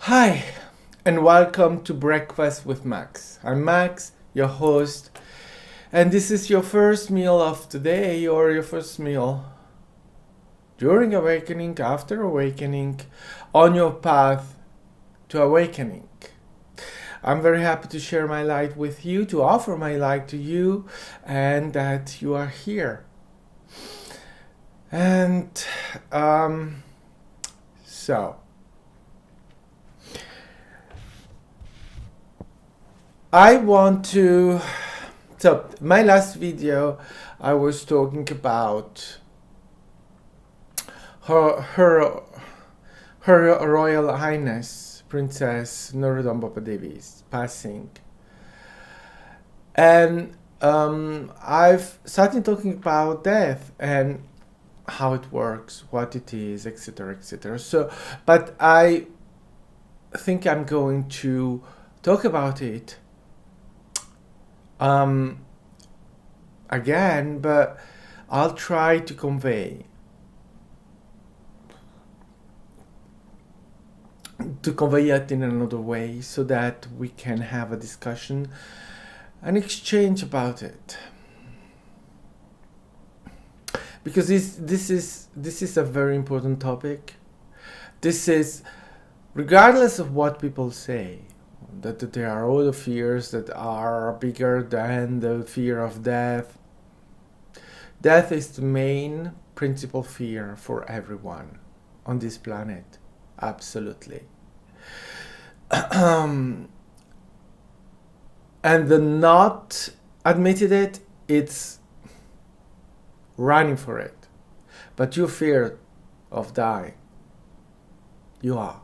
Hi, and welcome to Breakfast with Max. I'm Max, your host, and this is your first meal of today or your first meal during awakening, after awakening, on your path to awakening. I'm very happy to share my light with you, to offer my light to you, and that you are here. And so. I want to. So, my last video, I was talking about her Royal Highness Princess Norodom Devi's passing, and I've started talking about death and how it works, what it is, etc., etc. So, but I think I'm going to talk about it again, but I'll try to convey it in another way so that we can have a discussion, an exchange about it, because this is a very important topic. This is, regardless of what people say, that there are other fears that are bigger than the fear of death. Death is the main principal fear for everyone on this planet. Absolutely. And the not admitted it, it's running for it. But you fear of dying. You are.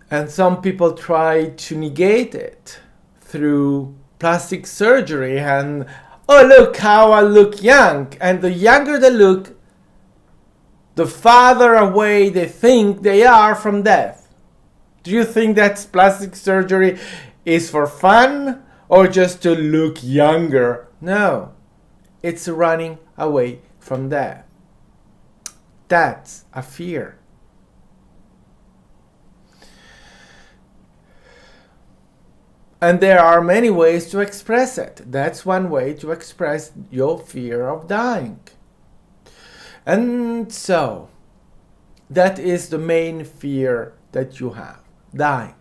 And some people try to negate it through plastic surgery and, oh, look how I look young. And the younger they look, the farther away they think they are from death. Do you think that plastic surgery is for fun or just to look younger? No, it's running away from death. That's a fear. And there are many ways to express it. That's one way to express your fear of dying. And so, that is the main fear that you have, dying.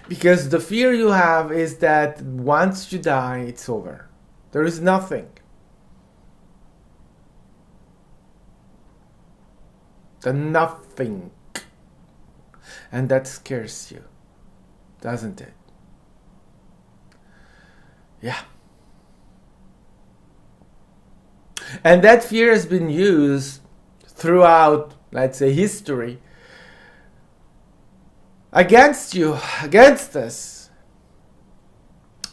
Because the fear you have is that once you die, it's over. There is nothing. The nothing. And that scares you, doesn't it? Yeah. And that fear has been used throughout, let's say, history against you, against us,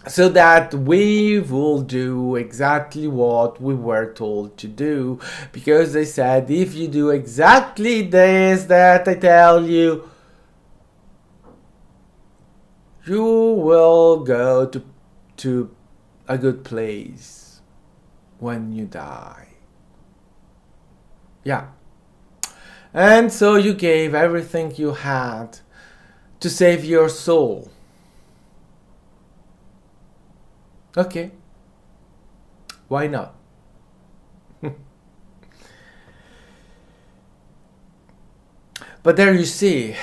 so that we will do exactly what we were told to do, because they said, if you do exactly this that I tell you, you will go to a good place when you die. Yeah. And so you gave everything you had to save your soul. Okay. Why not? But there you see,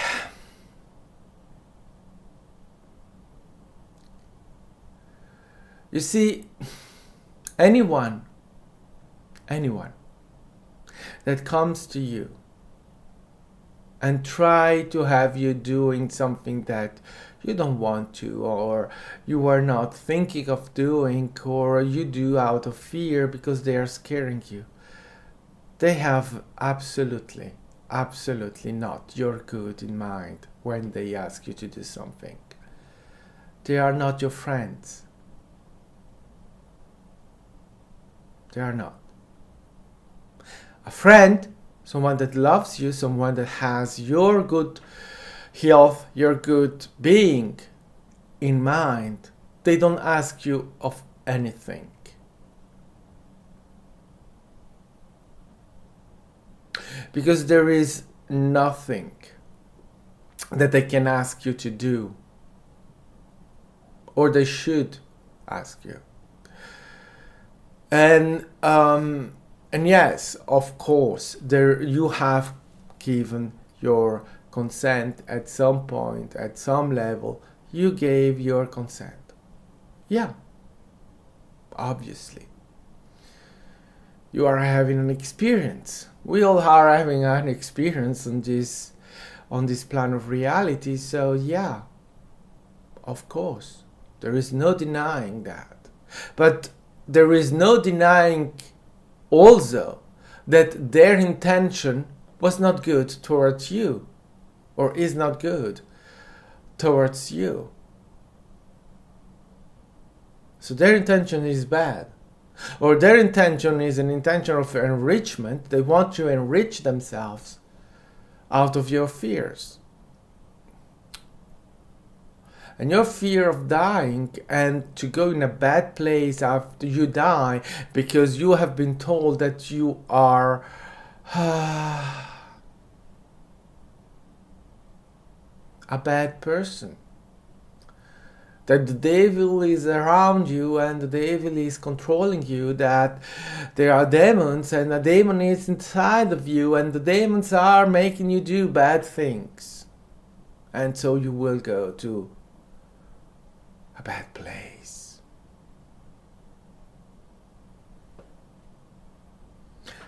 anyone that comes to you and try to have you doing something that you don't want to, or you are not thinking of doing, or you do out of fear because they are scaring you, they have absolutely not your good in mind when they ask you to do something. They are not your friends. They are not. A friend, someone that loves you, someone that has your good health, your good being in mind, they don't ask you of anything. Because there is nothing that they can ask you to do, or they should ask you. And yes, of course, there you have given your consent at some point, at some level. You gave your consent. Yeah, obviously. You are having an experience. We all are having an experience on this plane of reality. So yeah, of course, there is no denying that. But there is no denying also that their intention was not good towards you, or is not good towards you. So their intention is bad, or their intention is an intention of enrichment. They want to enrich themselves out of your fears. And your fear of dying and to go in a bad place after you die because you have been told that you are a bad person. That the devil is around you and the devil is controlling you, that there are demons and a demon is inside of you and the demons are making you do bad things. And so you will go to a bad place.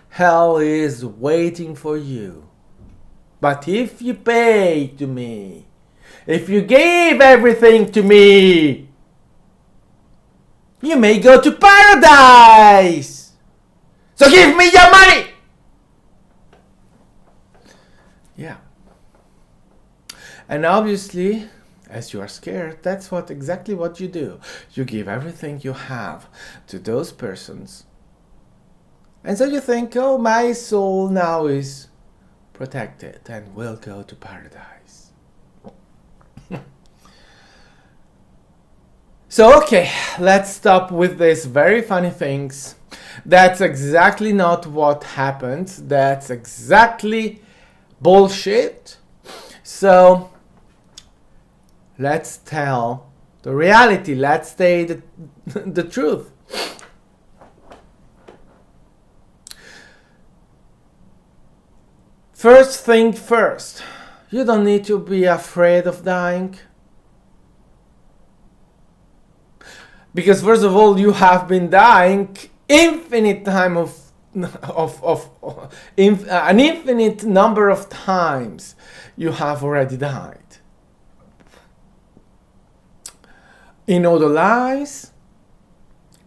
Hell is waiting for you. But if you pay to me, if you give everything to me, you may go to paradise. So give me your money. Yeah. And obviously, as you are scared, that's exactly what you do. You give everything you have to those persons. And so you think, oh, my soul now is protected and will go to paradise. So, okay, let's stop with these very funny things. That's exactly not what happened. That's exactly bullshit. So, let's tell the reality. Let's say the truth. First thing first, you don't need to be afraid of dying. Because first of all, you have been dying infinite time an infinite number of times. You have already died. In all the lives,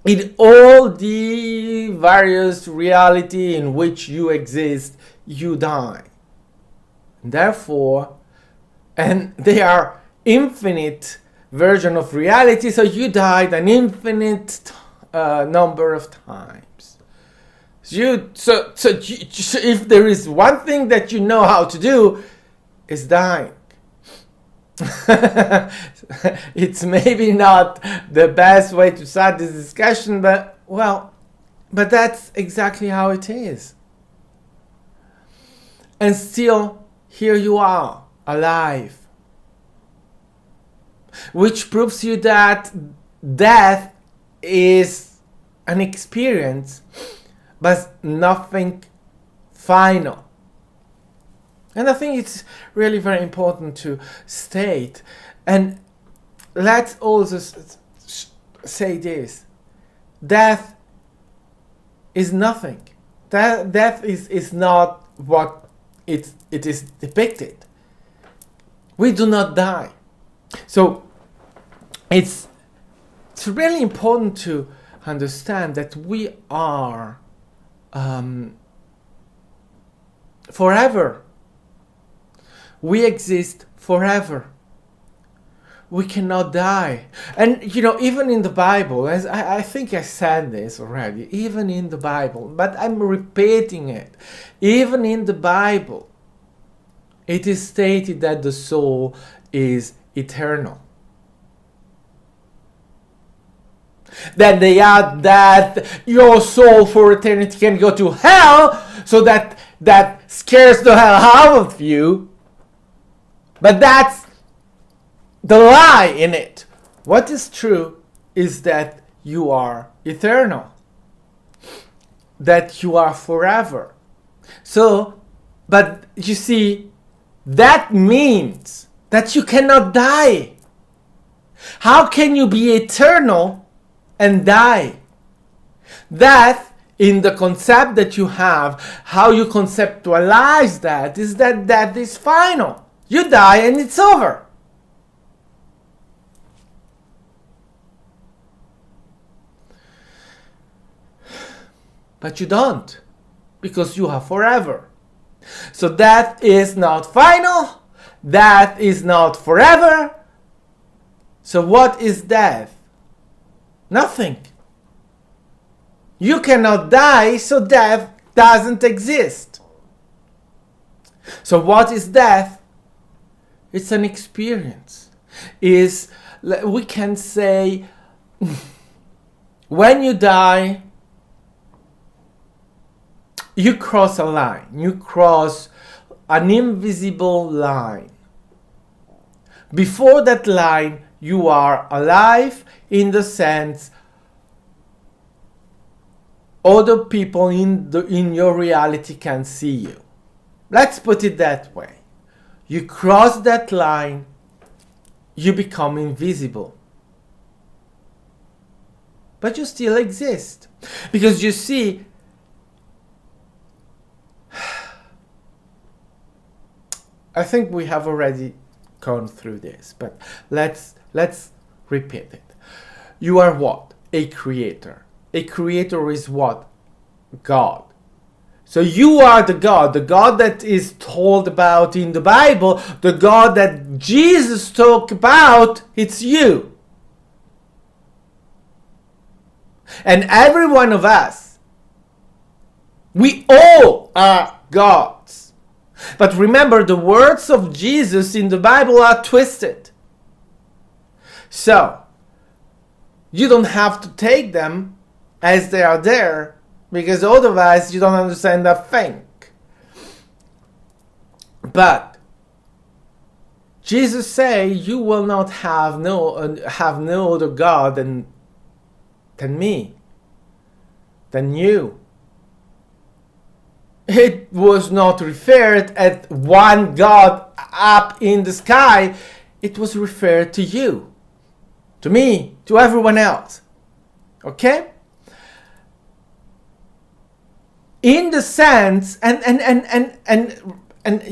in all the various reality in which you exist, you die. Therefore, and they are infinite version of reality, so you died an infinite number of times. So if there is one thing that you know how to do, is dying. It's maybe not the best way to start this discussion, but that's exactly how it is. And still, here you are, alive. Which proves you that death is an experience, but nothing final. And I think it's really very important to state. And let's also say this. Death is nothing. Death is not what it is depicted. We do not die. So it's really important to understand that we are forever. We exist forever. We cannot die. And even in the Bible, as I think I said this already, even in the Bible, but I'm repeating it. Even in the Bible, it is stated that the soul is eternal. That your soul for eternity can go to hell, so that scares the hell out of you. But that's the lie in it. What is true is that you are eternal, that you are forever. So, but you see, that means that you cannot die. How can you be eternal and die? That, in the concept that you have, how you conceptualize that, is that death is final. You die and it's over. But you don't, because you are forever. So that is not final, that is not forever. So what is death? Nothing. You cannot die, so death doesn't exist. So what is death? It's an experience. We can say, when you die, you cross a line. You cross an invisible line. Before that line, you are alive in the sense other people in your reality can see you. Let's put it that way. You cross that line, you become invisible. But you still exist. Because you see, I think we have already gone through this, but let's repeat it. You are what? A creator. A creator is what? God. So you are the God that is told about in the Bible, the God that Jesus talked about, it's you. And every one of us, we all are gods. But remember, the words of Jesus in the Bible are twisted. So, you don't have to take them as they are there, because otherwise you don't understand a thing. But Jesus say, you will not have no other God than me, than you. It was not referred at one God up in the sky. It was referred to you, to me, to everyone else. Okay? In the sense, and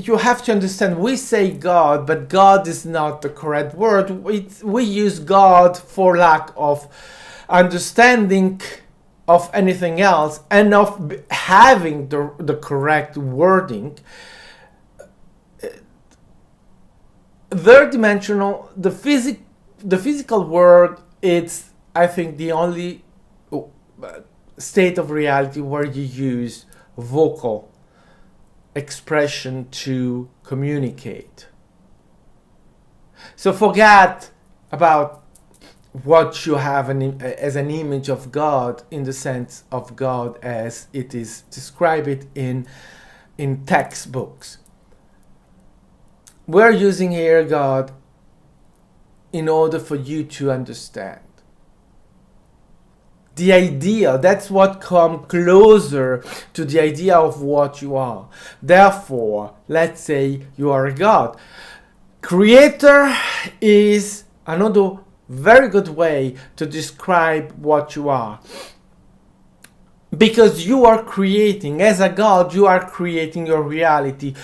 you have to understand, we say God, but God is not the correct word. We use God for lack of understanding of anything else and of having the correct wording. Third dimensional, the physical world, it's, I think, the only state of reality where you use vocal expression to communicate. So forget about what you have as an image of God, in the sense of God as it is described in textbooks. We're using here God in order for you to understand. The idea, that's what comes closer to the idea of what you are. Therefore, let's say you are a God. Creator is another very good way to describe what you are. Because you are creating, as a God, you are creating your reality.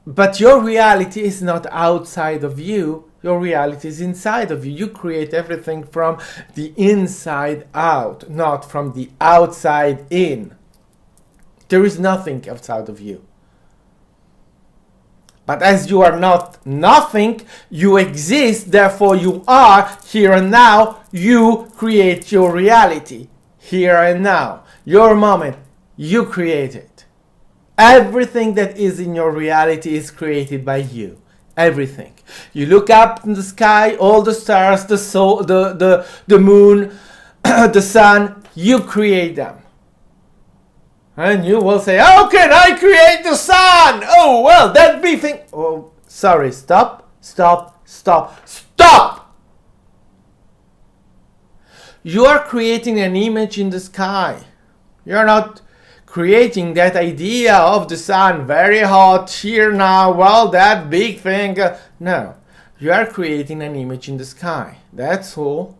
But your reality is not outside of you. Your reality is inside of you. You create everything from the inside out, not from the outside in. There is nothing outside of you. But as you are not nothing, you exist, therefore you are here and now. You create your reality here and now. Your moment, you create it. Everything that is in your reality is created by you. Everything. You look up in the sky, all the stars, the moon, the sun, you create them. And you will say, how can I create the sun? Oh, well, that big thing. Oh, sorry, stop. You are creating an image in the sky. You're not creating that idea of the sun, very hot here now, well, that big thing. No, you are creating an image in the sky. That's all.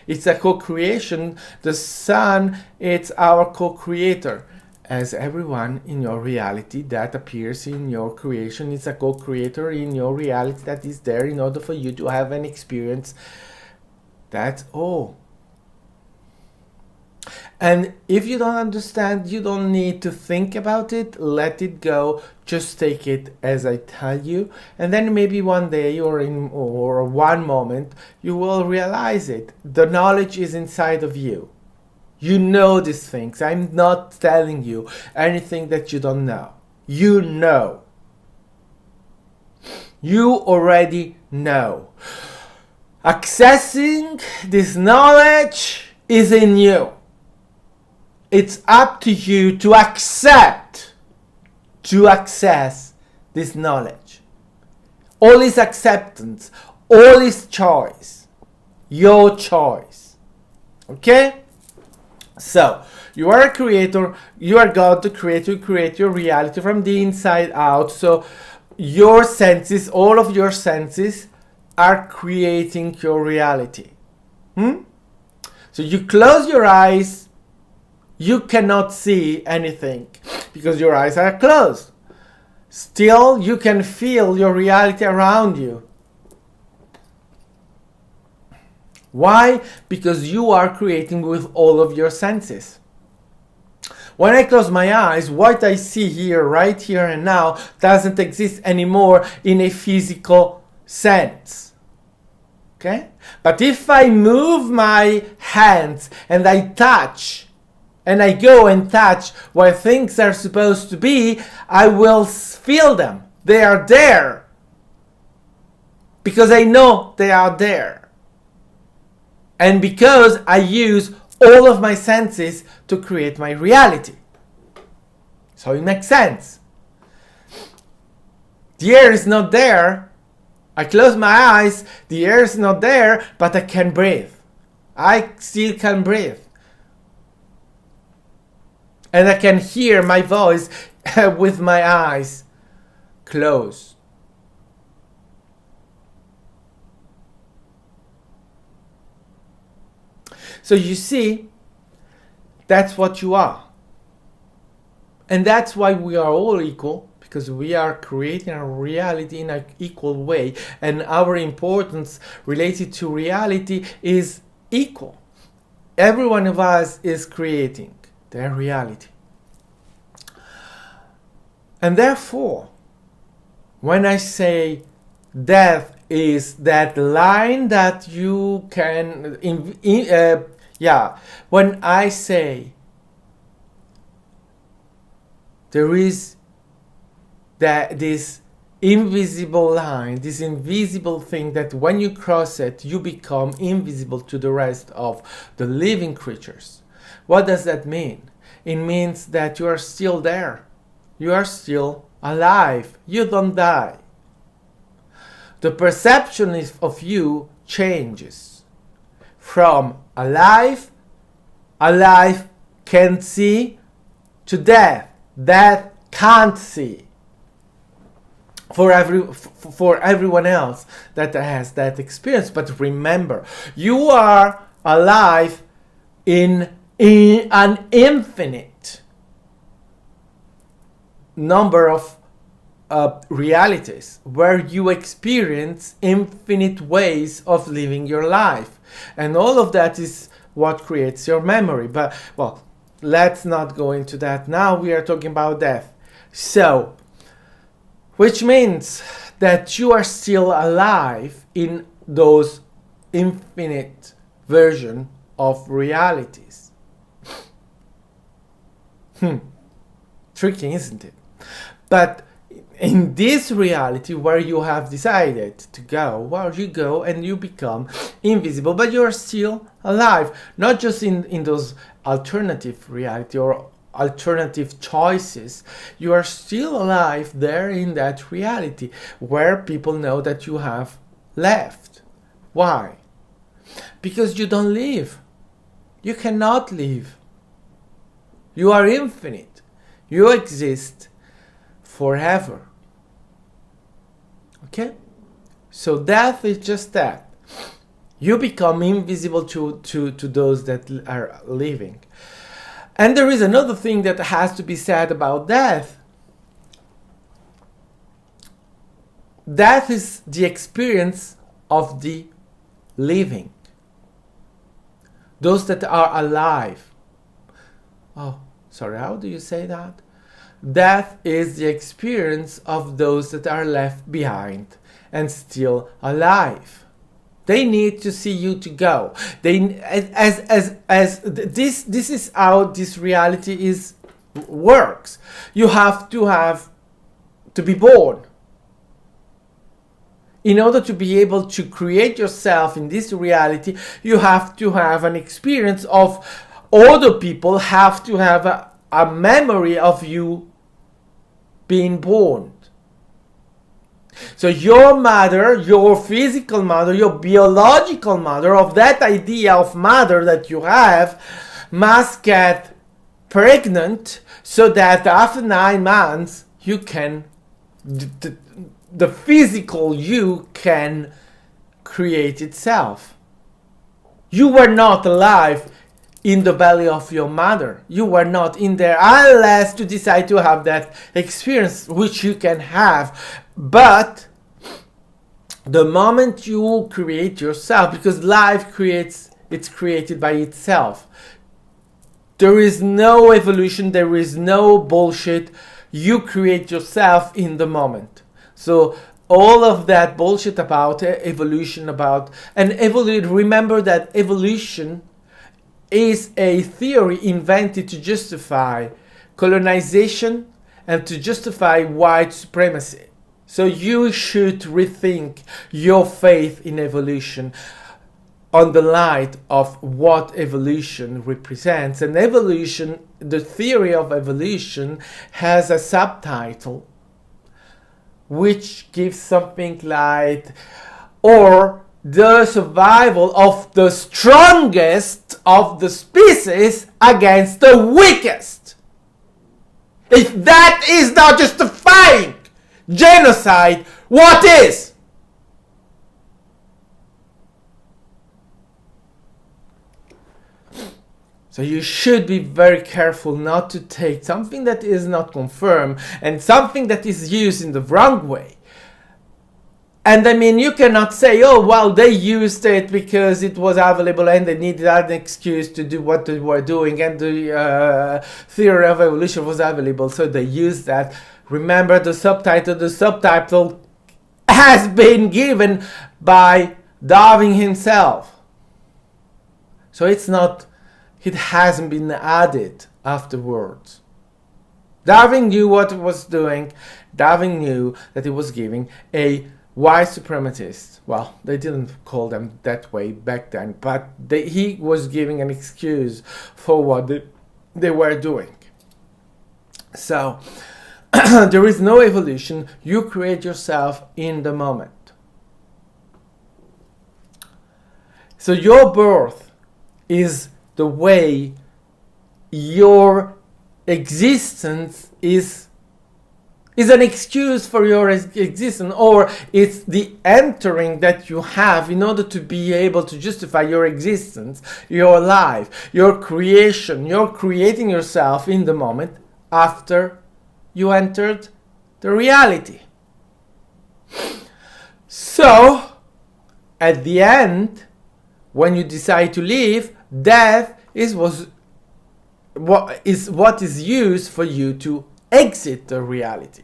It's a co-creation. The sun, it's our co-creator. As everyone in your reality that appears in your creation is a co-creator in your reality that is there in order for you to have an experience. That's all. And if you don't understand, you don't need to think about it. Let it go. Just take it as I tell you. And then maybe one day or one moment, you will realize it. The knowledge is inside of you. You know these things. I'm not telling you anything that you don't know. You know. You already know. Accessing this knowledge is in you. It's up to you to access this knowledge. All is acceptance. All is choice. Your choice. Okay? So, you are a creator. You are God to create. You create your reality from the inside out. So, your senses, all of your senses, are creating your reality. So, you close your eyes. You cannot see anything because your eyes are closed. Still, you can feel your reality around you. Why? Because you are creating with all of your senses. When I close my eyes, what I see here, right here and now, doesn't exist anymore in a physical sense. Okay? But if I move my hands and I touch, and I go and touch where things are supposed to be, I will feel them. They are there. Because I know they are there. And because I use all of my senses to create my reality. So it makes sense. The air is not there. I close my eyes, the air is not there, but I can breathe. I still can breathe. And I can hear my voice with my eyes closed. So you see, that's what you are. And that's why we are all equal, because we are creating a reality in an equal way. And our importance related to reality is equal. Every one of us is creating their reality. And therefore, when I say death is that line that you can, when I say there is this invisible line, this invisible thing that when you cross it, you become invisible to the rest of the living creatures. What does that mean? It means that you are still there. You are still alive. You don't die. The perception of you changes from alive can see, to death can't see. For everyone else that has that experience. But remember, you are alive in an infinite number of realities where you experience infinite ways of living your life, and all of that is what creates your memory. But well, let's not go into that now. We are talking about death. So, which means that you are still alive in those infinite version of realities. Tricky, isn't it? But in this reality where you have decided to go, well, you go and you become invisible, but you're still alive. Not just in those alternative reality or alternative choices, you are still alive there in that reality where people know that you have left. Why? Because you don't live. You cannot live. You are infinite. You exist forever. Okay? So death is just that. You become invisible to those that are living. And there is another thing that has to be said about death. Death is the experience of the living. Those that are alive. Oh, sorry, how do you say that? Death is the experience of those that are left behind and still alive. They need to see you to go. This is how this reality works. You have to be born. In order to be able to create yourself in this reality, you have to have an experience of other people, have to have a memory of you being born. So your mother, your physical mother, your biological mother, of that idea of mother that you have, must get pregnant so that after 9 months you can, the physical you can create itself. You were not alive in the belly of your mother. You were not in there unless you decide to have that experience, which you can have. But the moment you create yourself, because life it's created by itself. There is no evolution, there is no bullshit. You create yourself in the moment. So all of that bullshit about evolution, remember that evolution is a theory invented to justify colonization and to justify white supremacy. So you should rethink your faith in evolution on the light of what evolution represents. And evolution, the theory of evolution, has a subtitle which gives something like, or the survival of the strongest of the species against the weakest. If that is not justifying genocide, what is? So you should be very careful not to take something that is not confirmed and something that is used in the wrong way. And I mean, you cannot say, oh, well, they used it because it was available and they needed an excuse to do what they were doing, and the theory of evolution was available, so they used that. Remember the subtitle. The subtitle has been given by Darwin himself. So it hasn't been added afterwards. Darwin knew what he was doing. Darwin knew that he was giving a white supremacist. Well, they didn't call them that way back then, but he was giving an excuse for what they were doing. So, there is no evolution. You create yourself in the moment. So your birth is the way your existence is an excuse for your existence, or it's the entering that you have in order to be able to justify your existence, your life, your creation. You're creating yourself in the moment after you entered the reality. So, at the end, when you decide to leave, death is what is used for you to exit the reality.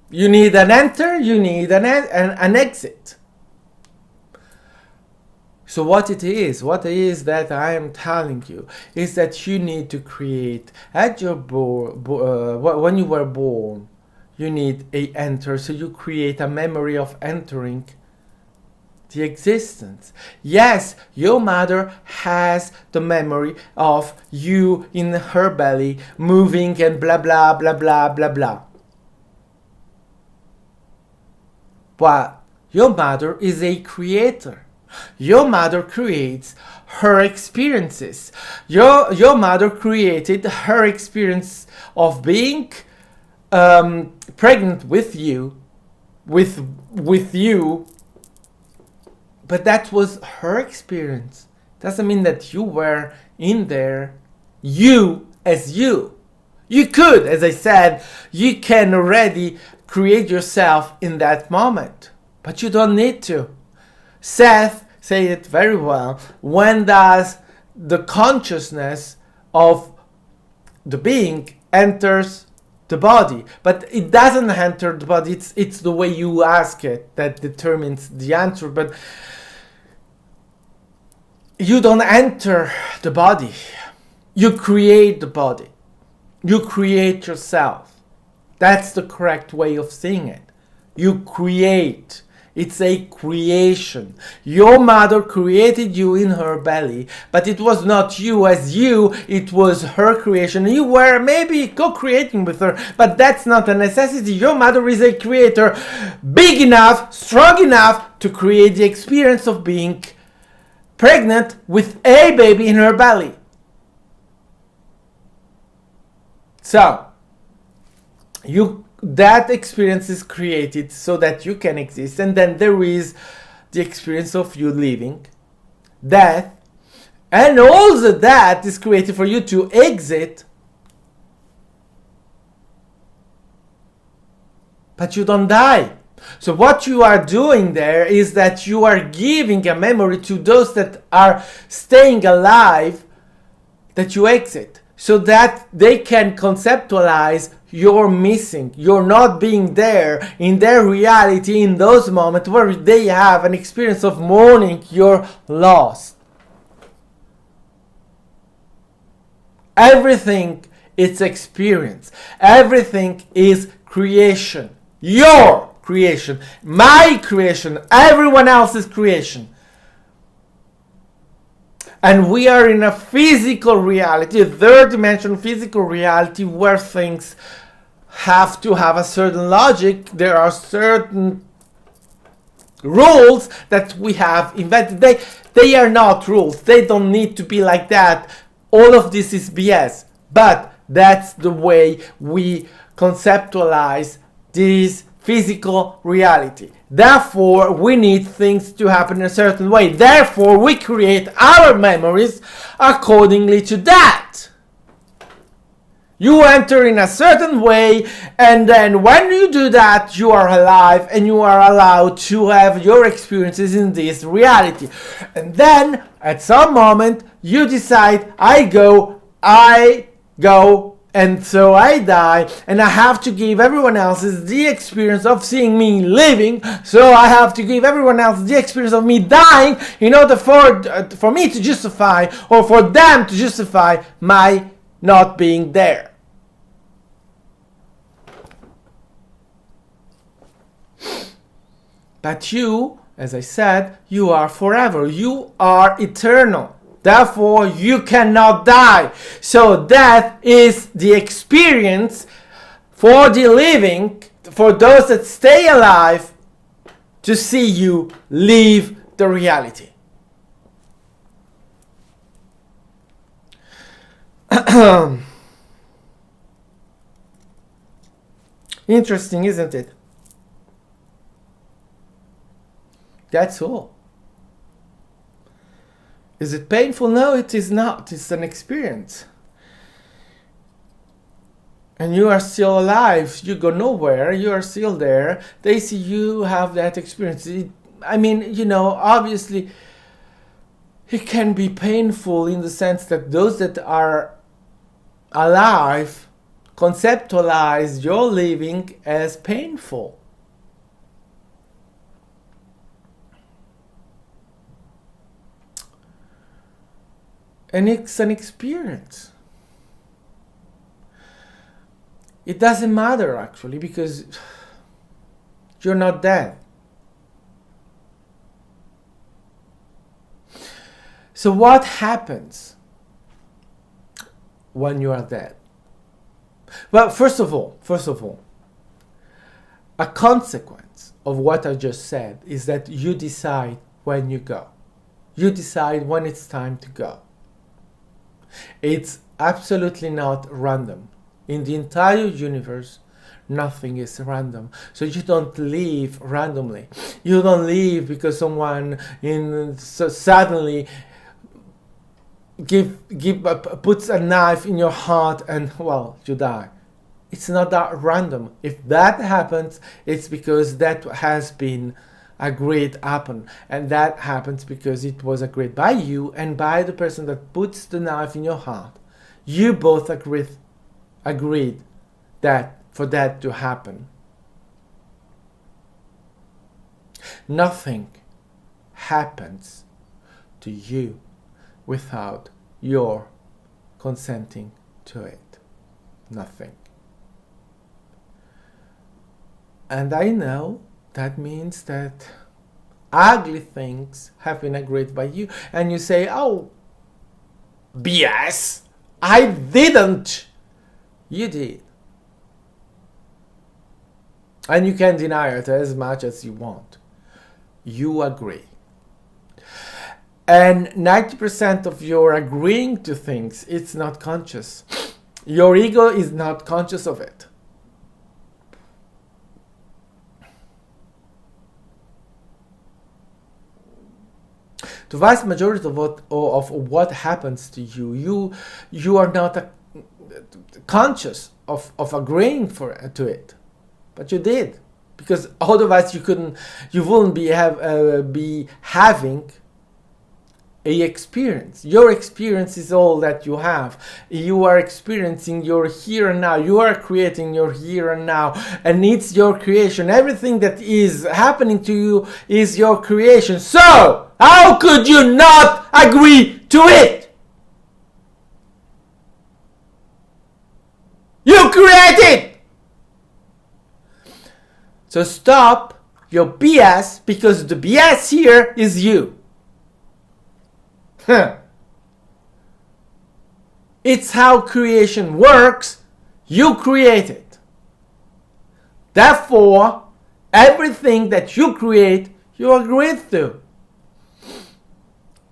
You need an enter, you need an exit. So what it is that I am telling you is that you need to create at your when you were born, you need a enter, so you create a memory of entering the existence. Yes, your mother has the memory of you in her belly moving and blah blah blah blah blah blah. But your mother is a creator. Your mother creates her experiences. Your mother created her experience of being pregnant with you, with you. But that was her experience. Doesn't mean that you were in there. You as you. You could, as I said, you can already create yourself in that moment. But you don't need to. Seth said it very well. When does the consciousness of the being enters the body? But it doesn't enter the body. It's the way you ask it that determines the answer. But you don't enter the body. You create the body. You create yourself. That's the correct way of seeing it. You create. It's a creation. Your mother created you in her belly, but it was not you as you, it was her creation. You were maybe co-creating with her, but that's not a necessity. Your mother is a creator, big enough, strong enough to create the experience of being pregnant with a baby in her belly. So, that experience is created so that you can exist, and then there is the experience of you living, death, and also that is created for you to exit, but you don't die. So what you are doing there is that you are giving a memory to those that are staying alive, that you exit, so that they can conceptualize you're missing, you're not being there in their reality in those moments where they have an experience of mourning your loss. Everything is experience. Everything is creation. Your creation, my creation, everyone else's creation. And we are in a physical reality, a third dimensional physical reality where things have to have a certain logic. There are certain rules that we have invented. They are not rules. They don't need to be like that. All of this is BS. But that's the way we conceptualize this physical reality. Therefore, we need things to happen in a certain way. Therefore, we create our memories accordingly to that. You enter in a certain way, and then when you do that, you are alive and you are allowed to have your experiences in this reality. And then, at some moment, you decide, I go, and so I die, and I have to give everyone else the experience of seeing me living, so I have to give everyone else the experience of me dying in order for me to justify, or for them to justify my not being there. But you, as I said, you are forever. You are eternal. Therefore, you cannot die. So death is the experience for the living, for those that stay alive, to see you leave the reality. Interesting, isn't it? That's all. Is it painful? No, it is not. It's an experience. And you are still alive. You go nowhere. You are still there. They see you have that experience. Obviously, it can be painful in the sense that those that are alive conceptualize your living as painful. And it's an experience. It doesn't matter actually, because you're not dead. So what happens when you are dead? Well, first of all, a consequence of what I just said is that you decide when you go. You decide when it's time to go. It's absolutely not random. In the entire universe, nothing is random. So you don't leave randomly. You don't leave because someone suddenly puts a knife in your heart and, well, you die. It's not that random. If that happens, it's because that has been agreed upon, and that happens because it was agreed by you and by the person that puts the knife in your heart. You both agreed that for that to happen. Nothing happens to you without your consenting to it. Nothing. And I know that means that ugly things have been agreed by you. And you say, oh, BS, I didn't. You did. And you can deny it as much as you want. You agree. And 90% of your agreeing to things, it's not conscious. Your ego is not conscious of it. The vast majority of what happens to you are not conscious of agreeing to it, but you did, because otherwise you wouldn't be having a experience. Your experience is all that you have. You are experiencing your here and now. You are creating your here and now, and it's your creation. Everything that is happening to you is your creation. So how could you not agree to it? You created. So stop your BS, because the BS here is you. It's how creation works. You create it. Therefore, everything that you create, you agree to.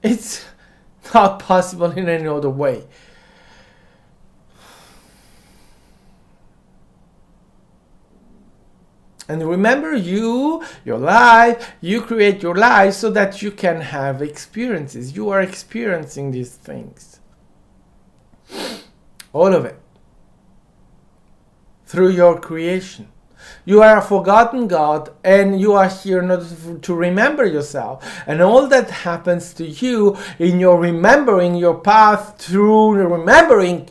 It's not possible in any other way. And remember, your life, you create your life so that you can have experiences. You are experiencing these things. All of it. Through your creation. You are a forgotten God, and you are here not to remember yourself. And all that happens to you in your remembering your path through remembering,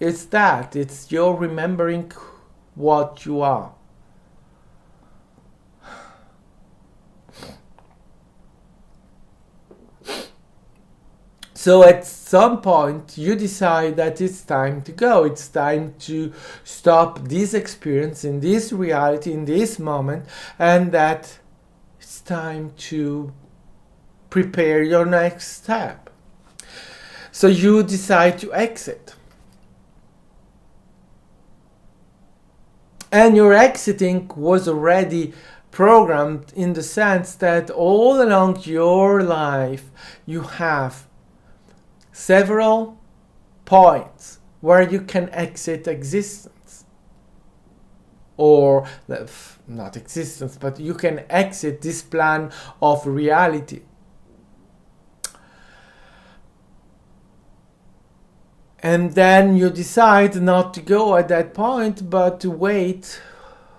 it's your remembering what you are. So at some point you decide that it's time to go. It's time to stop this experience in this reality, in this moment, and that it's time to prepare your next step. So you decide to exit. And your exiting was already programmed in the sense that all along your life you have several points where you can exit existence. Or not existence, but you can exit this plan of reality. And then you decide not to go at that point, but to wait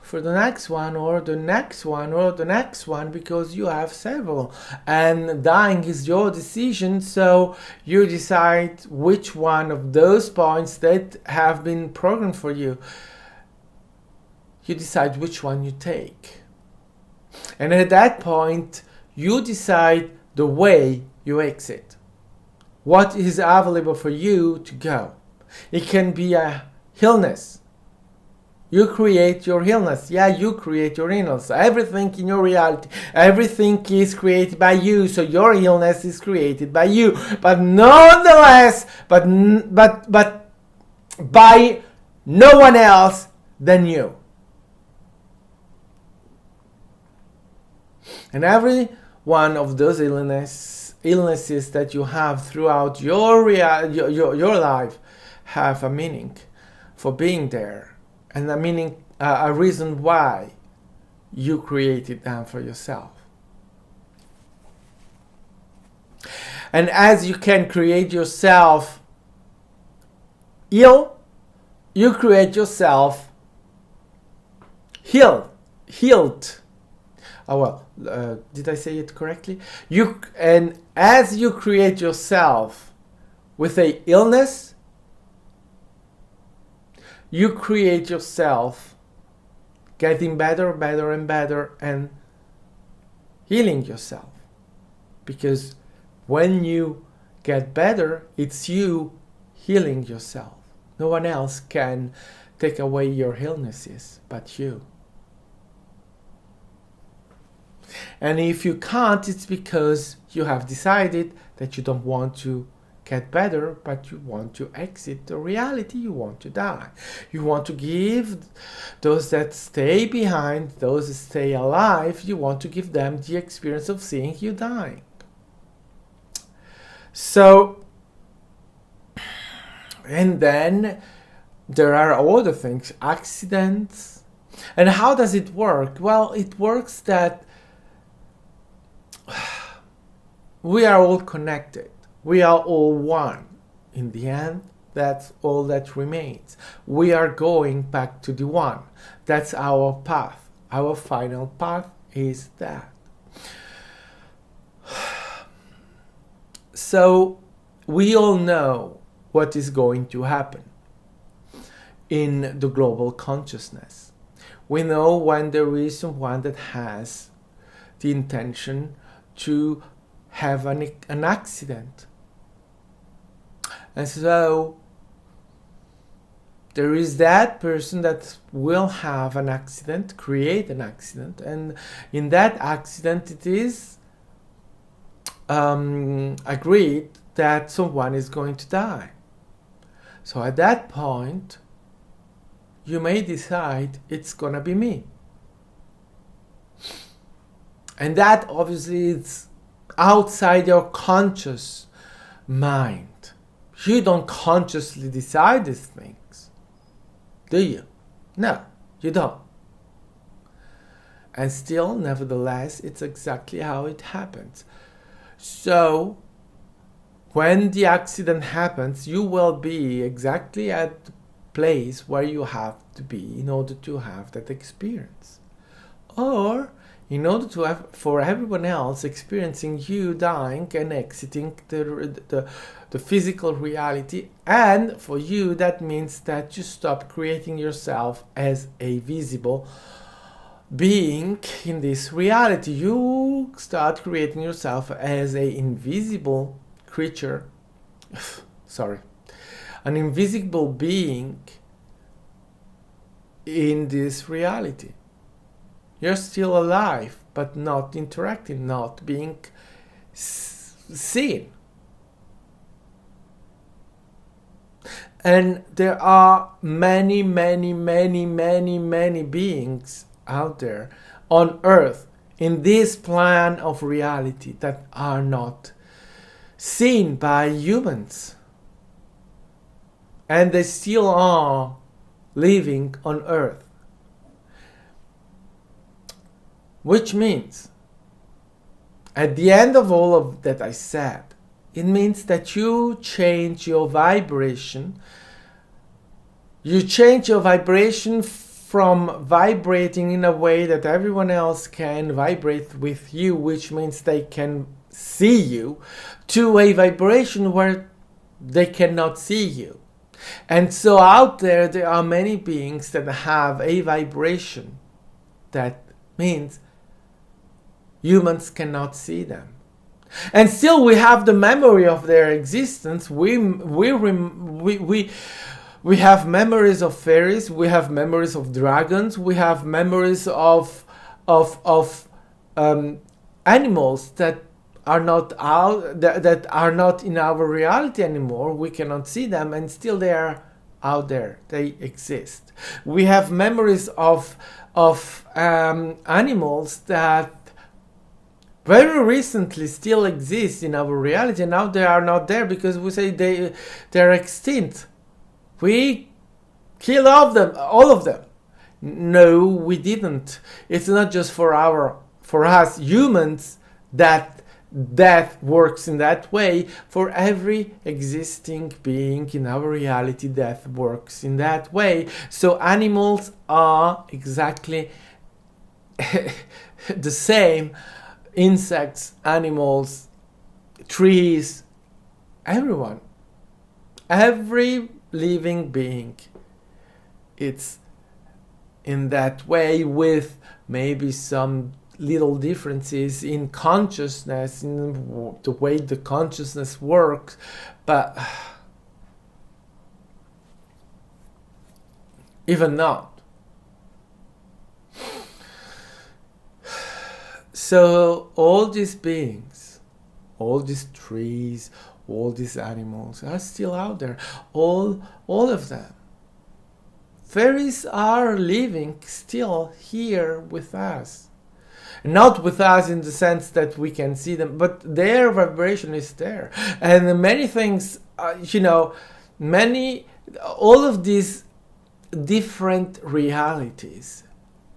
for the next one, or the next one, or the next one, because you have several. And dying is your decision, so you decide which one of those points that have been programmed for you. You decide which one you take. And at that point, you decide the way you exit. What is available for you to go? It can be a illness. You create your illness. Yeah, you create your illness. Everything in your reality, everything is created by you. So your illness is created by you. But nonetheless, but by no one else than you. And every one of those illnesses that you have throughout your life have a meaning for being there, and a meaning, a reason why you created them for yourself. And as you can create yourself ill, you create yourself healed. Oh well, did I say it correctly? And as you create yourself with a illness, you create yourself getting better and healing yourself. Because when you get better, it's you healing yourself. No one else can take away your illnesses but you. And if you can't, it's because you have decided that you don't want to get better, but you want to exit the reality. You want to die. You want to give those that stay behind, those that stay alive, you want to give them the experience of seeing you dying. So, and then there are other things, accidents. And how does it work? Well, it works that we are all connected. We are all one. In the end, that's all that remains. We are going back to the one. That's our path. Our final path is that. So, we all know what is going to happen in the global consciousness. We know when there is someone that has the intention to have an accident. And so there is that person that will have an accident, create an accident, and in that accident it is agreed that someone is going to die. So at that point, you may decide it's gonna be me. And that obviously is outside your conscious mind. You don't consciously decide these things, do you? No, you don't. And still, nevertheless, it's exactly how it happens. So, when the accident happens, you will be exactly at the place where you have to be in order to have that experience. Or, in order to have, for everyone else experiencing you dying and exiting the physical reality, and for you that means that you stop creating yourself as a visible being in this reality. You start creating yourself as an invisible creature, an invisible being in this reality. You're still alive, but not interacting, not being seen. And there are many beings out there on Earth, in this plan of reality, that are not seen by humans. And they still are living on Earth. Which means, at the end of all of that I said, it means that you change your vibration. You change your vibration from vibrating in a way that everyone else can vibrate with you, which means they can see you, to a vibration where they cannot see you. And so out there are many beings that have a vibration that means humans cannot see them. And still we have the memory of their existence. We We have memories of fairies, we have memories of dragons, we have memories of animals that are not out, that are not in our reality anymore. We cannot see them, and still they are out there. They exist. We have memories of animals that very recently still exist in our reality, and now they are not there because we say they're extinct. We killed all of them. No, we didn't. It's not just for us humans that death works in that way. For every existing being in our reality, death works in that way. So animals are exactly the same. Insects, animals, trees, everyone. Every living being, it's in that way, with maybe some little differences in consciousness, in the way the consciousness works, but even not. So all these beings, all these trees, all these animals are still out there. All of them. Fairies are living still here with us. Not with us in the sense that we can see them, but their vibration is there. And many things, all of these different realities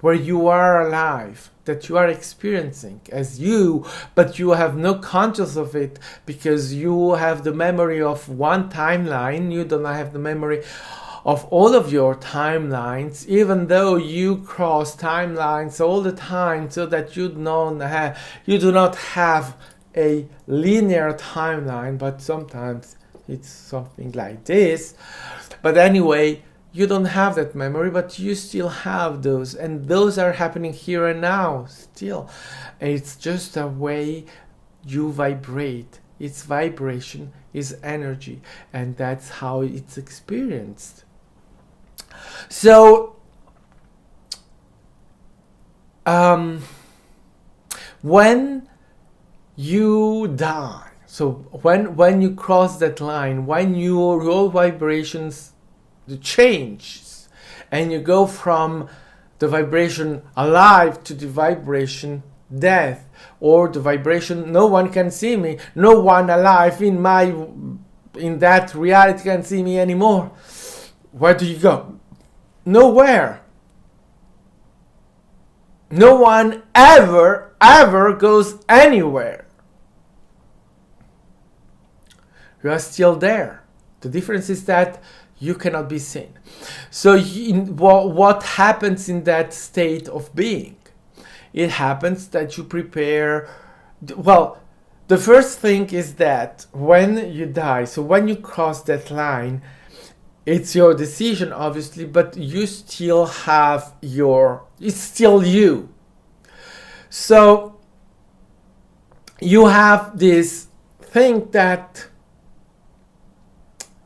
where you are alive, that you are experiencing as you, but you have no conscious of it because you have the memory of one timeline. You don't have the memory of all of your timelines, even though you cross timelines all the time, so that you do not have a linear timeline, but sometimes it's something like this. But anyway, you don't have that memory, but you still have those, and those are happening here and now still. It's just a way you vibrate. It's vibration, is energy, and that's how it's experienced. So when you die, so when you cross that line, when your vibrations changes and you go from the vibration alive to the vibration death, or the vibration no one can see me, no one alive in that reality can see me anymore, where do you go? Nowhere. No one ever goes anywhere. You are still there. The difference is that you cannot be seen. So what happens in that state of being? It happens that you prepare. Well, the first thing is that when you die, so when you cross that line, it's your decision, obviously, but you still have it's still you. So you have this thing that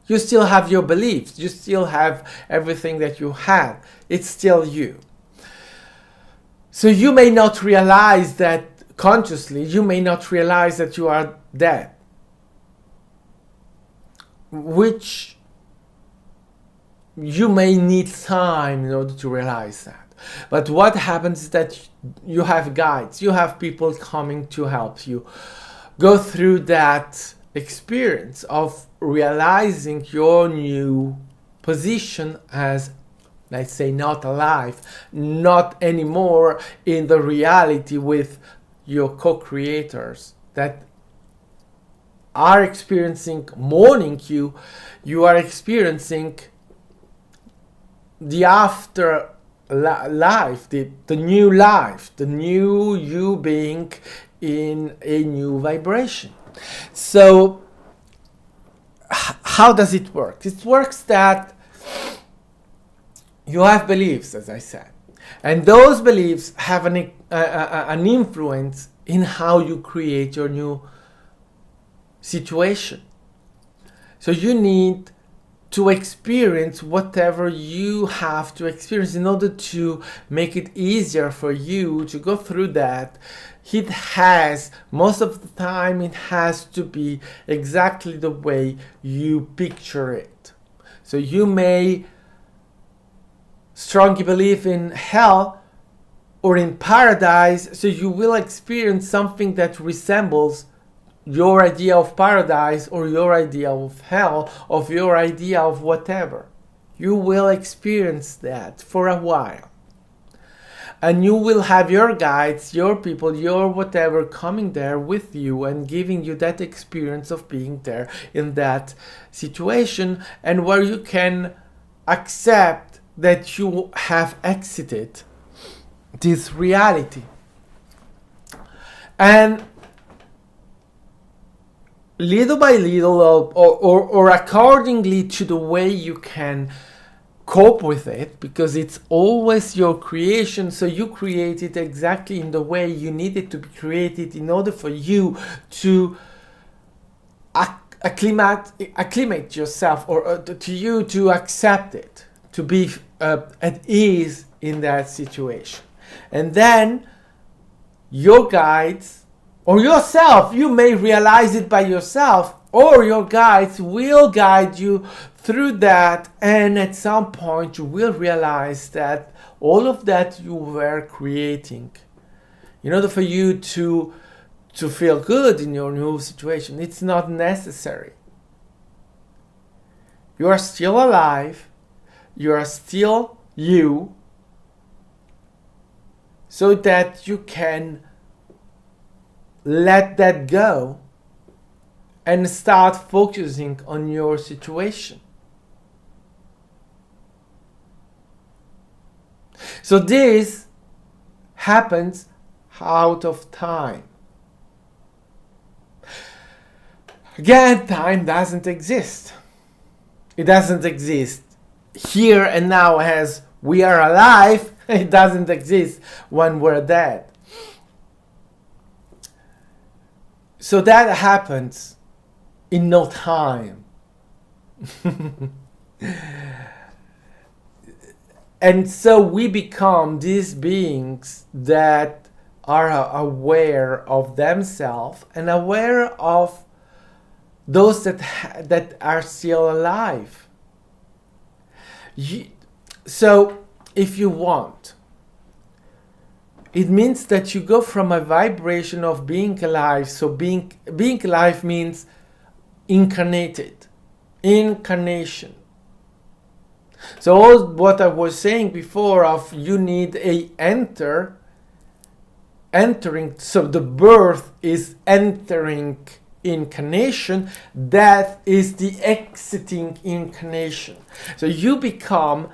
you still have your beliefs, you still have everything that you had. It's still you. So you may not realize that consciously, you may not realize that you are dead, which you may need time in order to realize that. But what happens is that you have guides, you have people coming to help you go through that experience of realizing your new position as, let's say, not alive, not anymore in the reality with your co-creators that are experiencing mourning you. You are experiencing the after life, the new life, the new you being in a new vibration. So how does it work? It works that you have beliefs, as I said, and those beliefs have an influence in how you create your new situation. So you need to experience whatever you have to experience. In order to make it easier for you to go through that, it has, most of the time, it has to be exactly the way you picture it. So you may strongly believe in hell or in paradise, so you will experience something that resembles your idea of paradise or your idea of hell, of your idea of whatever. You will experience that for a while. And you will have your guides, your people, your whatever coming there with you and giving you that experience of being there in that situation, and where you can accept that you have exited this reality. And little by little, or accordingly to the way you can cope with it, because it's always your creation, so you create it exactly in the way you need it to be created in order for you to acclimate yourself, or to you to accept it, to be at ease in that situation. And then your guides, or yourself, you may realize it by yourself, or your guides will guide you through that, and at some point you will realize that all of that you were creating in order for you to feel good in your new situation, it's not necessary. You are still alive, you are still you, so that you can let that go and start focusing on your situation. So this happens out of time. Again, time doesn't exist. It doesn't exist here and now as we are alive. It doesn't exist when we're dead. So that happens in no time. And so we become these beings that are aware of themselves and aware of those that are still alive. So if you want, it means that you go from a vibration of being alive. So being alive means incarnated, incarnation. So all what I was saying before of you need a entering, so the birth is entering incarnation, death is the exiting incarnation. So you become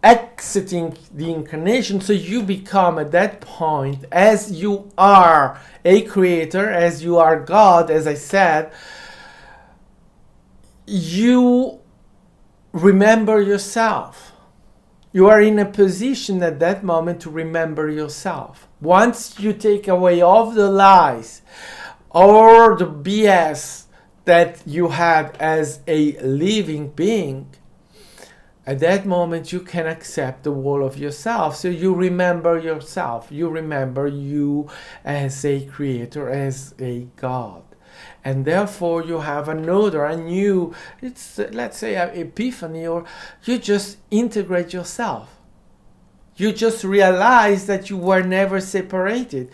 exiting the incarnation, so you become at that point, as you are a creator, as you are God, as I said, you remember yourself. You are in a position at that moment to remember yourself. Once you take away all the lies or the BS that you had as a living being, at that moment you can accept the whole of yourself. So you remember yourself. You remember you as a creator, as a God. And therefore you have a new, it's let's say an epiphany, or you just integrate yourself. You just realize that you were never separated.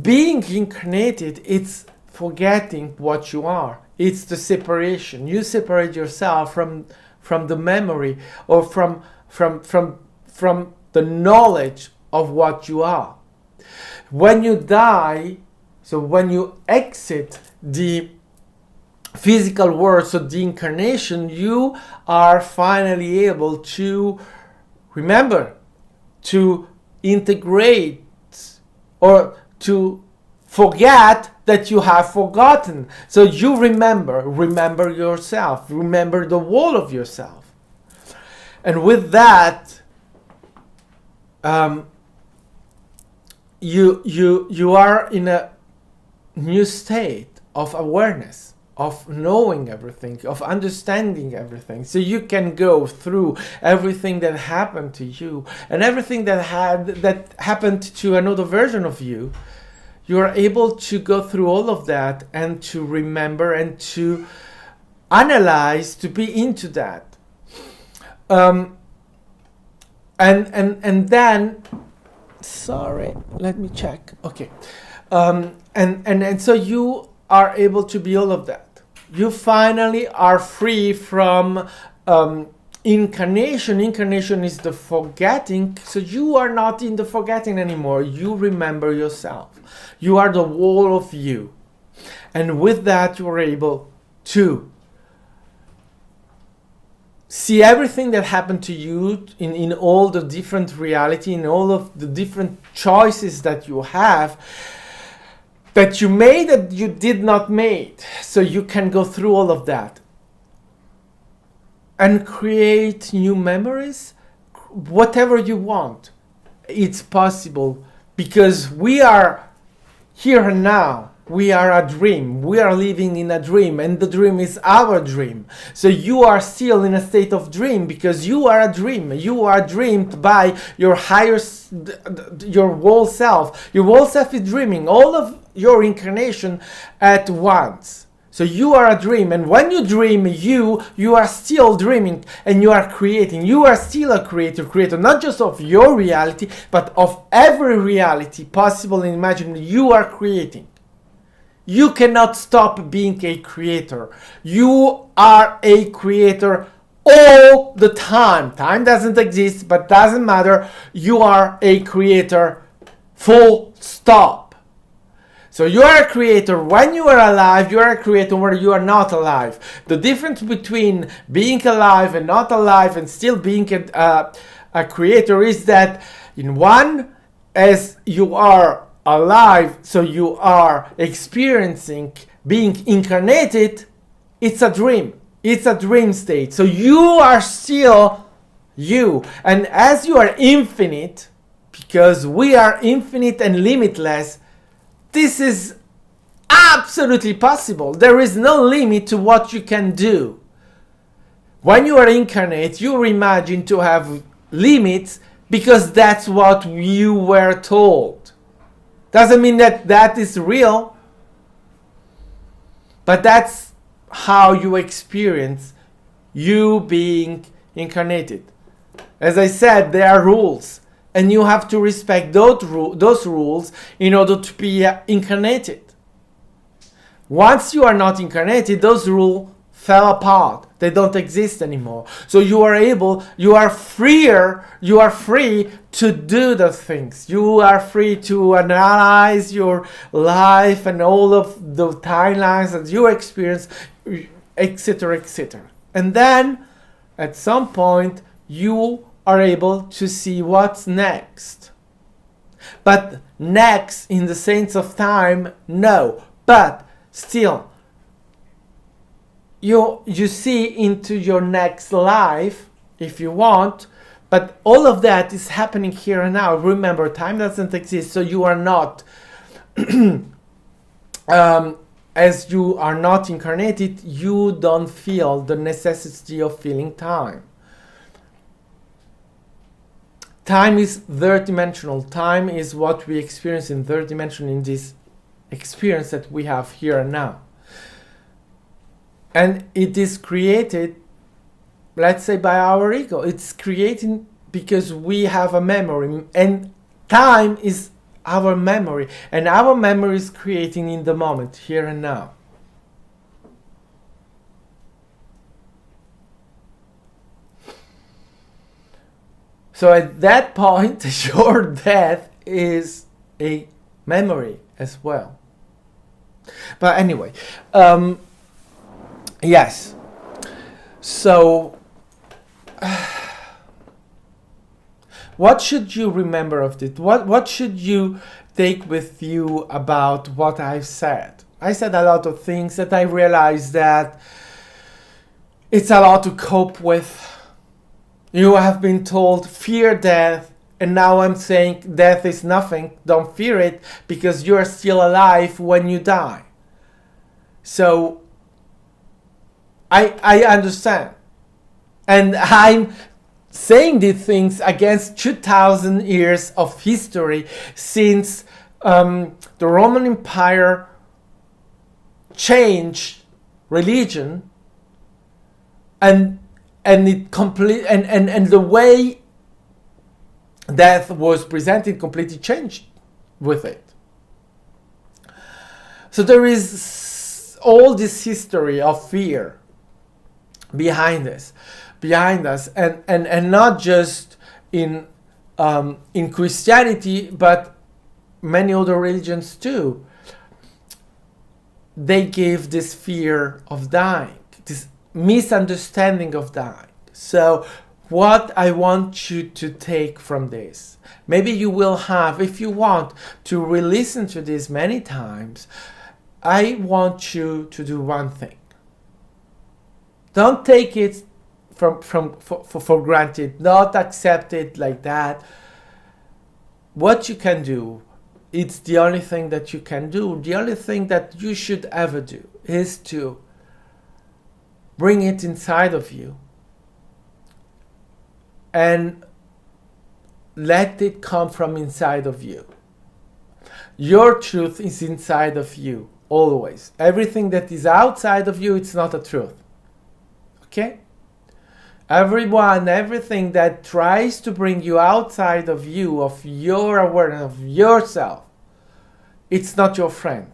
Being incarnated, it's forgetting what you are. It's the separation. You separate yourself from the memory, or from the knowledge of what you are. When you die, so when you exit the physical world, so the incarnation, you are finally able to remember, to integrate, or to forget that you have forgotten. So you remember yourself, remember the whole of yourself. And with that, you are in a new state of awareness, of knowing everything, of understanding everything. So you can go through everything that happened to you and everything that happened to another version of you. You are able to go through all of that and to remember and to analyze, to be into that. And then, sorry, let me check. Okay. And so you are able to be all of that. You finally are free from incarnation. Incarnation is the forgetting. So you are not in the forgetting anymore. You remember yourself. You are the whole of you. And with that, you are able to see everything that happened to you in all the different reality, in all of the different choices that you have, that you made, that you did not make. So you can go through all of that and create new memories, whatever you want. It's possible, because we are here and now. We are a dream. We are living in a dream, and the dream is our dream. So you are still in a state of dream, because you are a dream. You are dreamed by your your whole self. Your whole self is dreaming all of your incarnation at once. So you are a dream, and when you dream, you are still dreaming, and you are creating. You are still a creator, not just of your reality, but of every reality possible and imaginable. You are creating. You cannot stop being a creator. You are a creator all the time. Time doesn't exist, but doesn't matter. You are a creator, full stop. So you are a creator when you are alive. You are a creator when you are not alive. The difference between being alive and not alive and still being a creator is that in one, as you are alive, so you are experiencing being incarnated, it's a dream. It's a dream state. So you are still you. And as you are infinite, because we are infinite and limitless, this is absolutely possible. There is no limit to what you can do. When you are incarnate, you imagine to have limits because that's what you were told. Doesn't mean that that is real, but that's how you experience you being incarnated. As I said, there are rules, and you have to respect those rules in order to be incarnated. Once you are not incarnated, those rules fell apart. They don't exist anymore. So you are free to do those things. You are free to analyze your life and all of the timelines that you experience, etc., etc. And then, at some point, you are able to see what's next. But next, in the sense of time, no. But still, you see into your next life if you want, but all of that is happening here and now. Remember, time doesn't exist, so you are not as you are not incarnated, you don't feel the necessity of feeling time. Time is third dimensional. Time is what we experience in third dimension, in this experience that we have here and now. And it is created, let's say, by our ego. It's created because we have a memory. And time is our memory. And our memory is creating in the moment, here and now. So at that point, your death is a memory as well. But anyway, yes. So, what should you remember of it? What should you take with you about what I've said? I said a lot of things that I realized that it's a lot to cope with. You have been told, fear death, and now I'm saying death is nothing. Don't fear it, because you are still alive when you die. So I understand. And I'm saying these things against 2000 years of history since the Roman Empire changed religion, and it complete and the way death was presented completely changed with it. So there is all this history of fear behind us, and not just in Christianity, but many other religions too. They give this fear of dying, this misunderstanding of dying. So what I want you to take from this, maybe you will have, if you want to re-listen to this many times, I want you to do one thing. Don't take it for granted, not accept it like that. What you can do, it's the only thing that you can do, the only thing that you should ever do is to bring it inside of you and let it come from inside of you. Your truth is inside of you, always. Everything that is outside of you, it's not a truth. Okay? Everything that tries to bring you outside of you, of your awareness, of yourself, it's not your friend.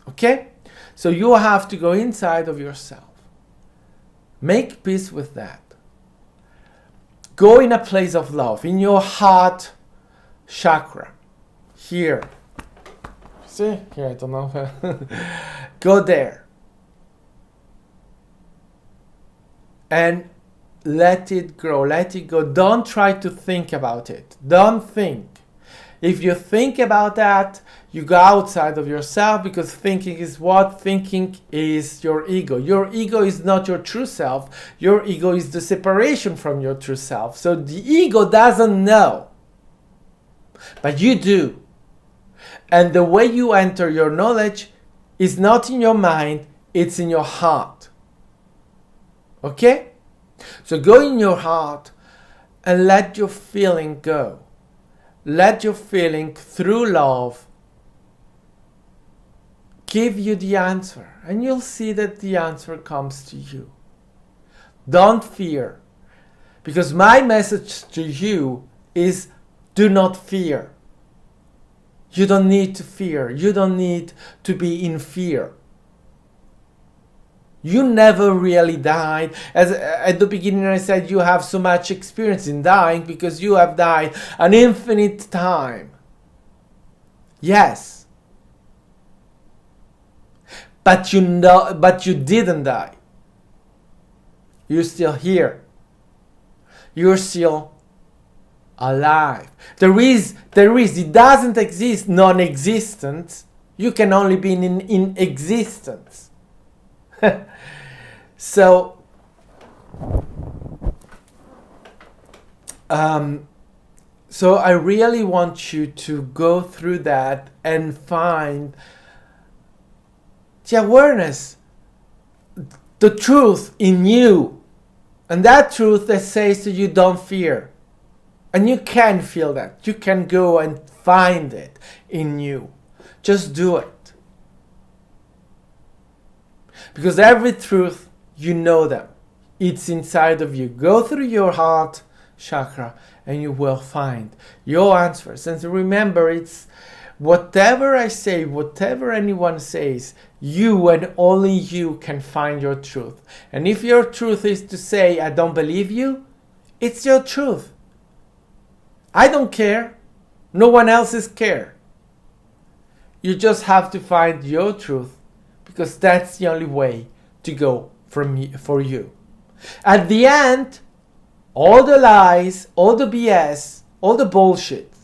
Okay? So you have to go inside of yourself. Make peace with that. Go in a place of love, in your heart chakra. Here. See? Here, I don't know. Go there. And let it grow, let it go. Don't try to think about it. Don't think. If you think about that, you go outside of yourself, because thinking is what? Thinking is your ego. Your ego is not your true self. Your ego is the separation from your true self. So the ego doesn't know. But you do. And the way you enter your knowledge is not in your mind, it's in your heart. Okay? So go in your heart and let your feeling go. Let your feeling, through love, give you the answer. And you'll see that the answer comes to you. Don't fear. Because my message to you is, do not fear. You don't need to fear. You don't need to be in fear. You never really died. As at the beginning I said, you have so much experience in dying because you have died an infinite time. Yes. But you didn't die. You're still here. You're still alive. There is, it doesn't exist non-existence. You can only be in existence. So I really want you to go through that and find the awareness, the truth in you, and that truth that says to you, don't fear. And you can feel that. You can go and find it in you. Just do it. Because every truth, you know them. It's inside of you. Go through your heart chakra and you will find your answers. And remember, it's whatever I say, whatever anyone says, you and only you can find your truth. And if your truth is to say, I don't believe you, it's your truth. I don't care. No one else's care. You just have to find your truth, because that's the only way to go for you. At the end, all the lies, all the BS, all the bullshit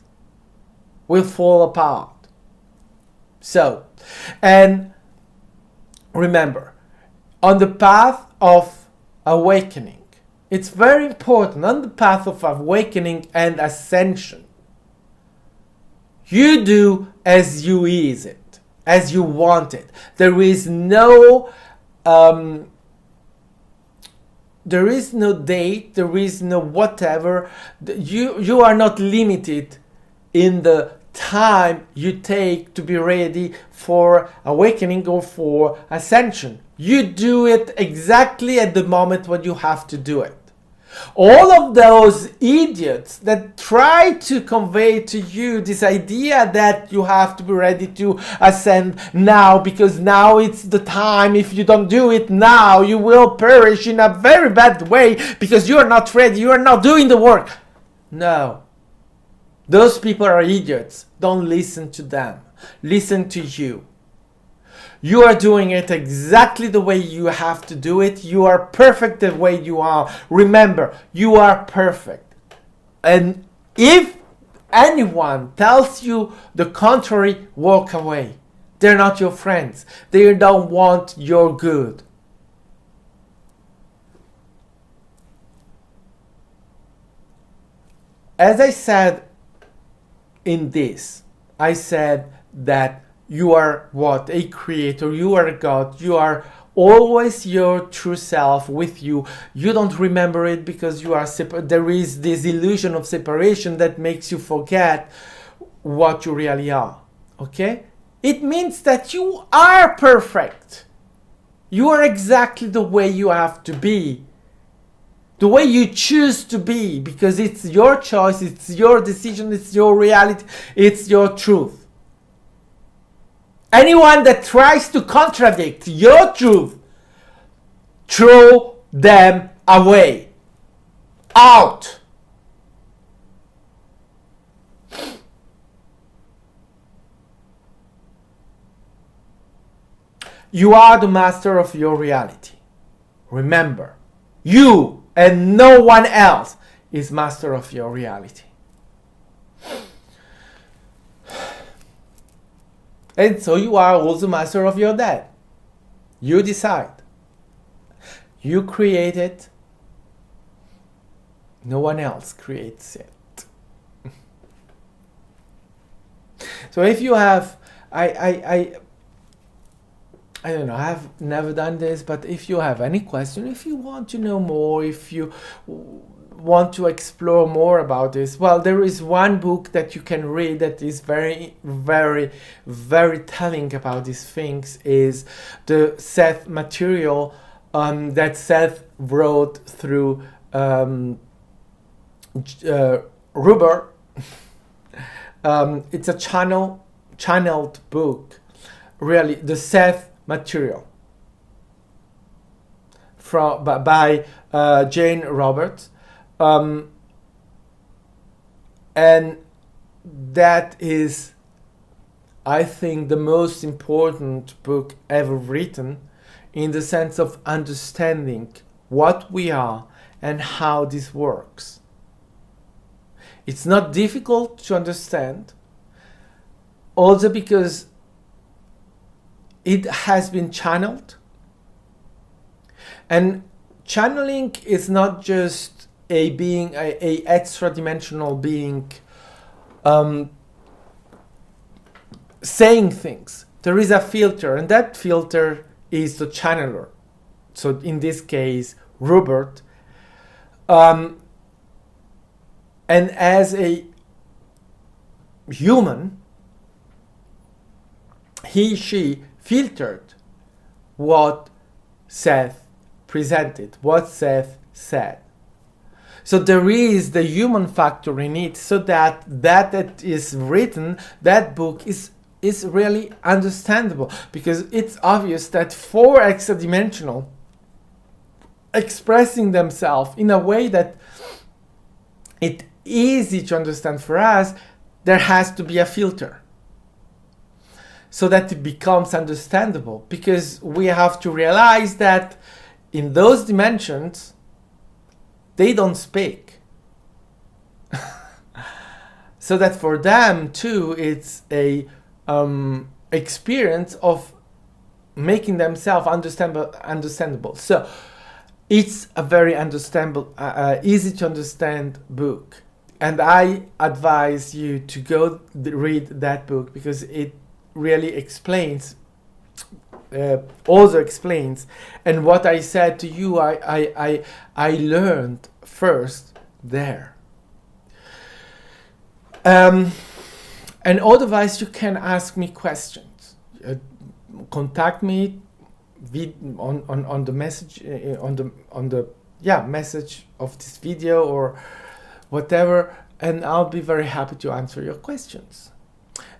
will fall apart. So, and remember, on the path of awakening, it's very important, on the path of awakening and ascension, you do as you ease it, as you want it. There is no there is no date, there is no whatever. You are not limited in the time you take to be ready for awakening or for ascension. You do it exactly at the moment when you have to do it. All of those idiots that try to convey to you this idea that you have to be ready to ascend now because now it's the time, if you don't do it now you will perish in a very bad way because you are not ready, you are not doing the work. No, those people are idiots. Don't listen to them, listen to you. You are doing it exactly the way you have to do it. You are perfect the way you are. Remember, you are perfect. And if anyone tells you the contrary, walk away. They're not your friends. They don't want your good. As I said in this, I said that you are what? A creator. You are a God. You are always your true self with you. You don't remember it because you are separate. There is this illusion of separation that makes you forget what you really are. Okay? It means that you are perfect. You are exactly the way you have to be. The way you choose to be, because it's your choice, it's your decision, it's your reality, it's your truth. Anyone that tries to contradict your truth, throw them away. Out. You are the master of your reality. Remember, you and no one else is master of your reality. And so you are also master of your death. You decide. You create it. No one else creates it. So if you have, I don't know, I have never done this, but if you have any question, if you want to know more, if you want to explore more about this, well, there is one book that you can read that is very, very, very telling about these things, is the Seth material that Seth wrote through Ruber. It's a channeled book, really, the Seth material by Jane Roberts. And that is, I think, the most important book ever written in the sense of understanding what we are and how this works. It's not difficult to understand, also because it has been channeled. And channeling is not just a being, a extra dimensional being saying things. There is a filter, and that filter is the channeler. So in this case, Robert. And as a human, she filtered what Seth presented, what Seth said. So there is the human factor in it, so that is written, that book is really understandable, because it's obvious that for extra-dimensional expressing themselves in a way that it's easy to understand for us, there has to be a filter so that it becomes understandable, because we have to realize that in those dimensions they don't speak. So that for them too, it's a experience of making themselves understandable. So it's a very understandable, easy to understand book, and I advise you to go read that book, because it really explains also explains. And what I said to you, I learned first there. And otherwise, you can ask me questions. Contact me on the message on the message of this video or whatever, and I'll be very happy to answer your questions.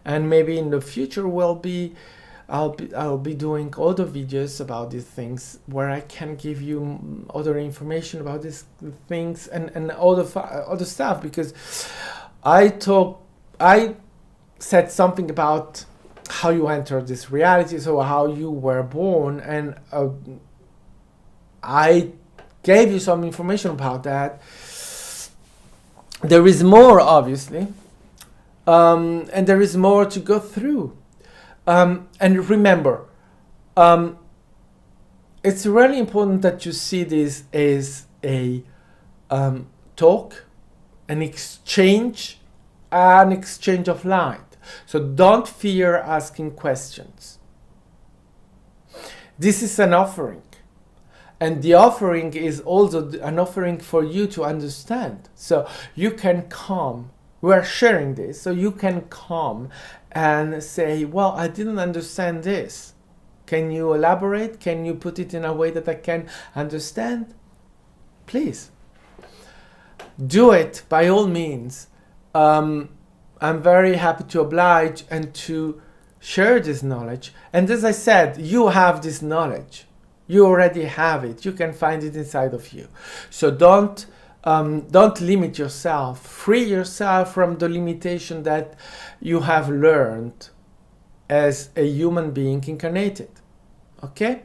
And maybe in the future I'll be doing other videos about these things where I can give you other information about these things and other stuff, because I said something about how you enter this reality, so how you were born, and I gave you some information about that. There is more, obviously, and there is more to go through. And remember, it's really important that you see this as a talk, an exchange of light. So don't fear asking questions. This is an offering. And the offering is also an offering for you to understand. So you can come, we're sharing this, so you can come and say, well, I didn't understand this. Can you elaborate? Can you put it in a way that I can understand? Please. Do it, by all means. I'm very happy to oblige and to share this knowledge. And as I said, you have this knowledge. You already have it. You can find it inside of you. So don't limit yourself. Free yourself from the limitation that you have learned as a human being incarnated. Okay?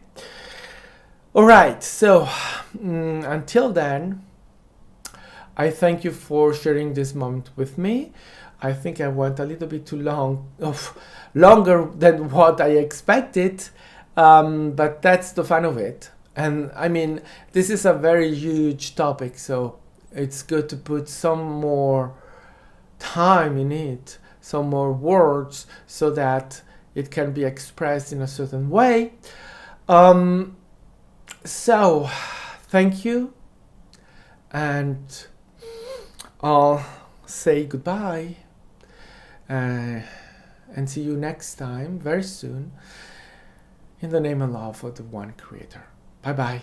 All right. So until then, I thank you for sharing this moment with me. I think I went a little bit too longer than what I expected. But that's the fun of it. And I mean, this is a very huge topic, so it's good to put some more time in it, some more words, so that it can be expressed in a certain way. So, thank you, and I'll say goodbye, and see you next time, very soon. In the name and love of the one Creator. Bye-bye.